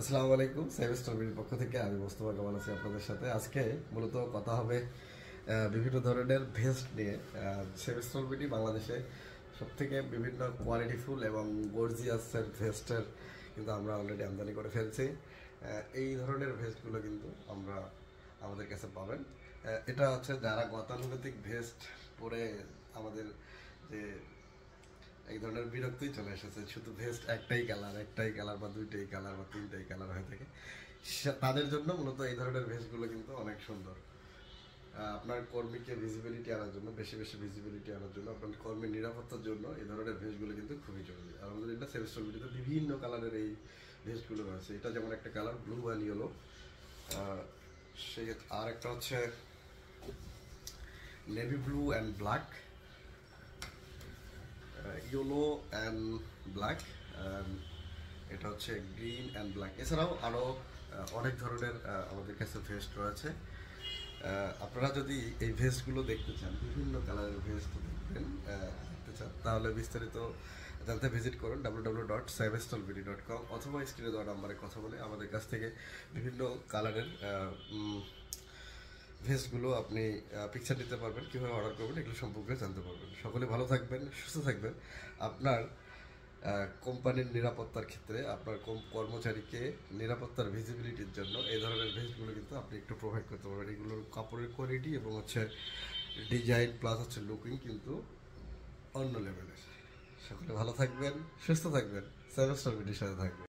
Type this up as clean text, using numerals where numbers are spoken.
আসসালামু আলাইকুম। সেমিস্টার বিডির পক্ষ থেকে আমি মোস্তফা কামাল আছি আপনাদের সাথে। আজকে মূলত কথা হবে বিভিন্ন ধরনের ভেস্ট নিয়ে। সেমিস্টার বিডি বাংলাদেশে সব থেকে বিভিন্ন কোয়ালিটিফুল এবং গর্জিয়াসের ভেস্টের কিন্তু আমরা অলরেডি আমদানি করে ফেলছি। এই ধরনের ভেস্টগুলো কিন্তু আমরা আমাদের কাছে পাবেন। এটা হচ্ছে যারা গতানুগতিক ভেস্ট পরে আমাদের যে এক ধরনের বিরক্তই চলে এসেছে, শুধু ভেস্ট একটাই কালার বা দুইটাই কালার বা তিনটাই কালার হয়ে থাকে, তাদের জন্য মূলত এই ধরনের ভেস্টগুলো কিন্তু অনেক সুন্দর। আপনার কর্মীকে ভিজিবিলিটি আনার জন্য, বেশি বেশি ভিজিবিলিটি আনার জন্য, আপনার কর্মীর নিরাপত্তার জন্য এই ধরনের ভেস্টগুলো কিন্তু খুবই জরুরি। আলহামদুলিল্লাহ সেমিস্টার ভিডিওতে বিভিন্ন কালারের এই ভেস্টগুলো রয়েছে। এটা যেমন একটা কালার, ব্লু অ্যান্ড ইয়েলো। সেই আর একটা হচ্ছে navy blue and black, yellow and black, এটা হচ্ছে গ্রিন অ্যান্ড ব্ল্যাক। এছাড়াও আরও অনেক ধরনের আমাদের কাছে ভেস্ট রয়েছে। আপনারা যদি এই ভেস্টগুলো দেখতে চান, বিভিন্ন কালারের ভেস্ট দেখতে চান, তাহলে বিস্তারিত জানতে ভিজিট করুন www.savestalbd.com অথবা স্ক্রিনে দেওয়া নাম্বারে কথা বলে আমাদের কাছ থেকে বিভিন্ন কালারের ভেস্টগুলো আপনি পিকচার দিতে পারবেন, কীভাবে অর্ডার করবেন এগুলো সম্পর্কে জানতে পারবেন। সকলে ভালো থাকবেন, সুস্থ থাকবেন। আপনার কোম্পানির নিরাপত্তার ক্ষেত্রে আপনার কর্মচারীকে নিরাপত্তার ভিজিবিলিটির জন্য এই ধরনের ভেস্টগুলো কিন্তু আপনি একটু প্রোভাইড করতে পারবেন। এগুলোর কাপড়ের কোয়ালিটি এবং হচ্ছে ডিজাইন প্লাস হচ্ছে লুকিং কিন্তু অন্য লেভেলের। সকলে ভালো থাকবেন, সুস্থ থাকবেন, সেমিস্টার বিডির সাথে থাকবেন।